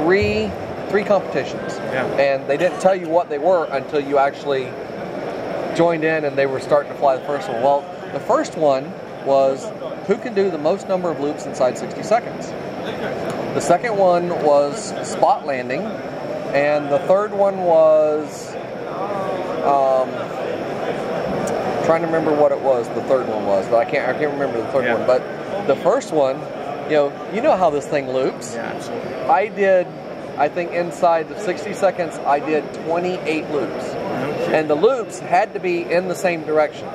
three competitions, and they didn't tell you what they were until you actually joined in and they were starting to fly the first one. Well, the first one was who can do the most number of loops inside 60 seconds. The second one was spot landing, and the third one was trying to remember what it was. The third one was, but I can't remember the third one. But the first one, you know how this thing loops. Yeah, absolutely. I think inside of 60 seconds, I did 28 loops. And the loops had to be in the same direction.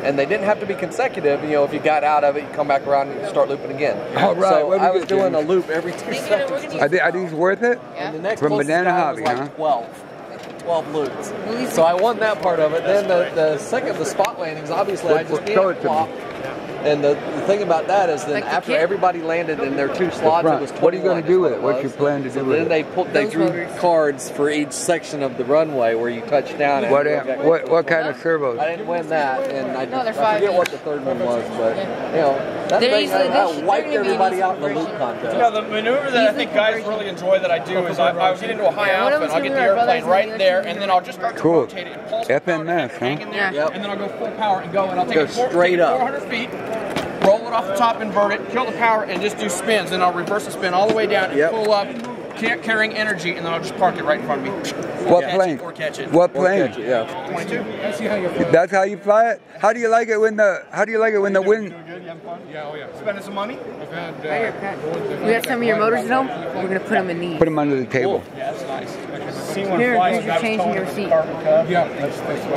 And they didn't have to be consecutive. If you got out of it, you come back around and you start looping again. All right. So I was doing a loop every 2 seconds. Are these worth it? And the next From Banana was Hobby, like 12 loops. So I won that part of it. Then the second, the spot landings, obviously I just flop. And the thing about that is then after everybody landed in their 2 slots, it was 21. What are you going to do with it? What's your plan to do with it? Then they drew cards for each section of the runway where you touch down. What kind of servos? I didn't win that, and I forget what the third one was, but that thing, I wiped everybody out in the loop contest. The maneuver that I think guys really enjoy that I do is I'll get into a high alpha and I'll get the airplane right there, and then I'll just start to rotate it and pulse the power and hang in there, and then I'll go full power and go, and I'll take it straight up 400 feet. Roll it off the top, invert it, kill the power, and just do spins. Then I'll reverse the spin all the way down and pull up, carrying energy, and then I'll just park it right in front of me. What plane? Catch it. What plane? 22. That's how you fly it. How do you like it when the wind? Spending some money. We got some of your motors at home. We're gonna put them in these. Put them under the table. Yeah, that's nice. Here's your changing your seat.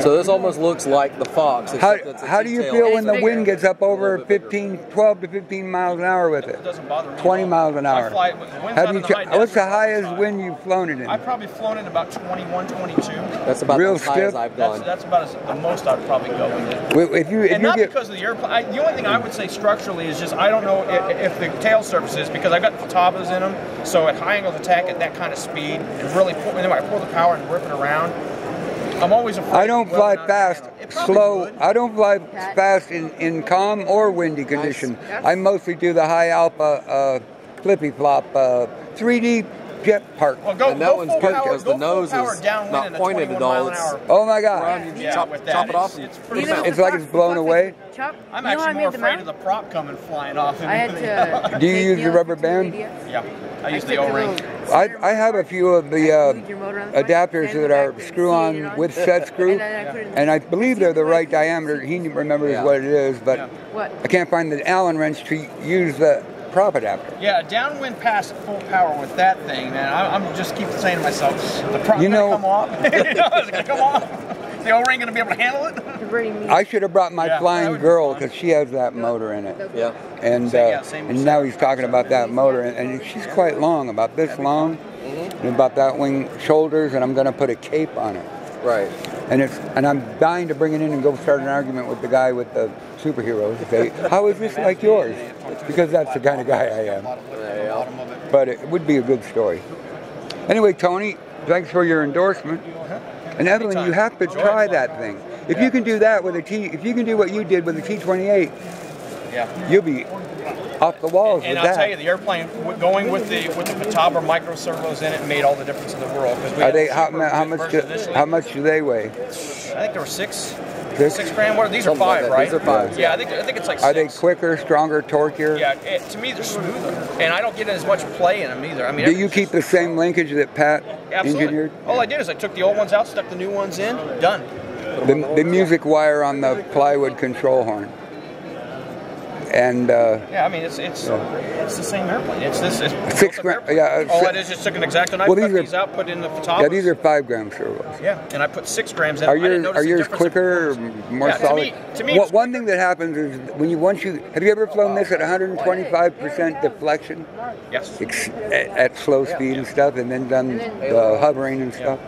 So this almost looks like the Fox. How do you feel when the wind gets up over 12 to 15 miles an hour with it? It doesn't bother me. 20 miles an hour. What's the highest wind you've flown it in? I've probably flown it about 21, 22. That's about Real as high as I've gone. That's about the most I'd probably go with it. Because of the airplane. The only thing I would say structurally is just I don't know if the tail surfaces, because I've got the Fatavas in them, so at high angle of attack at that kind of speed and really pull the power and rip it around. I'm always afraid. I don't fly fast, slow. I don't fly fast in calm or windy condition. I mostly do the high alpha flippy flop 3D jet park. Well, and that one's good because the nose is not pointed at all. Oh my God! You chop it off. It's like it's blown away. I'm actually more afraid of the prop coming flying off. Do you use the rubber band? Yeah, I use the O-ring. I have a few of the adapters that are screw-on with set screw, and I believe they're the right diameter. He remembers what it is, but I can't find the Allen wrench to use the prop adapter. Yeah, downwind pass at full power with that thing, man. I'm just keep saying to myself, the prop's gonna come off. Is it gonna come off? Is the O-ring gonna be able to handle it? I should have brought my Flying Girl because she has that motor in it. Yeah. And now he's talking about that motor, and she's quite long, about this long, and about that wing shoulders, and I'm going to put a cape on it. Right. And I'm dying to bring it in and go start an argument with the guy with the superheroes. Say, how is this like yours? Because that's the kind of guy I am. But it would be a good story. Anyway, Tony, thanks for your endorsement. And Evelyn, you have to try that thing. If you can do that with if you can do what you did with the T-28, you'll be off the walls and with I'll that. tell you, the airplane going with the Fatava micro servos in it made all the difference in the world. Are they how much do they weigh? I think there were 6 grand. What are these? Are 5, right? These are 5. Yeah, I think it's like 6. Are they quicker, stronger, torquier? Yeah, to me they're smoother, and I don't get as much play in them either. I mean, do you keep the same linkage that Pat engineered? All I did is I took the old ones out, stuck the new ones in, done. The music wire on the plywood control horn. And yeah, I mean it's the same airplane. It's 6 grand. Yeah. All I did is just took an X-Acto knife, cut these out, put in the Fatavas. Yeah, these are 5 gram servos. Yeah, and I put 6 grams in. Are yours quicker or more solid? To me, one thing that happens is have you ever flown this at 125% deflection? Yes. At slow speed and stuff, and then done the hovering and stuff.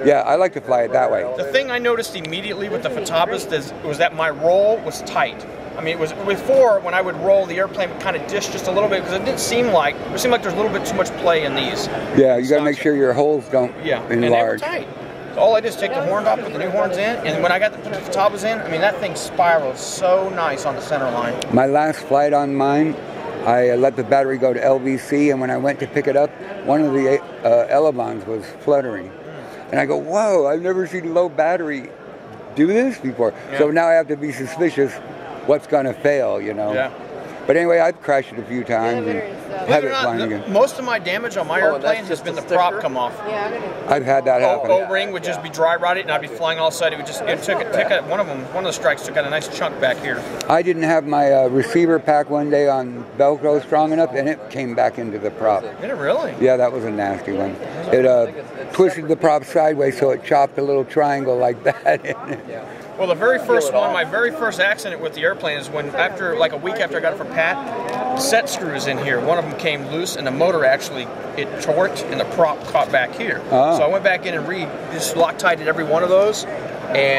Yeah, I like to fly it that way. The thing I noticed immediately with the Fatavas was that my roll was tight. I mean, it was before when I would roll, the airplane would kind of dish just a little bit because it seemed like there's a little bit too much play in these. Yeah, you got to make sure your holes don't enlarge. And they were tight. So all I did is take the horns off, put the new horns in, and when I got the Fatavas in, I mean, that thing spiraled so nice on the center line. My last flight on mine, I let the battery go to LVC, and when I went to pick it up, one of the elevons was fluttering. And I go, whoa, I've never seen low battery do this before. Yeah. So now I have to be suspicious what's going to fail, you know. Yeah. But anyway, I've crashed it a few times and have it flying again. Most of my damage on my airplane has been the prop come off. Yeah, I've had that happen. O-ring would just be dry rotted, and I'd be flying all of a sudden. One of the strikes took out a nice chunk back here. I didn't have my receiver pack one day on Velcro strong enough, and it came back into the prop. Did it really? Yeah, that was a nasty one. It twisted the prop sideways, so it chopped a little triangle like that. Well, the very first one, my very first accident with the airplane is when, after like a week after I got it from Pat, set screws in here. One of them came loose, and the motor actually, it torqued, and the prop caught back here. Oh. So I went back in and just Loctited every one of those, and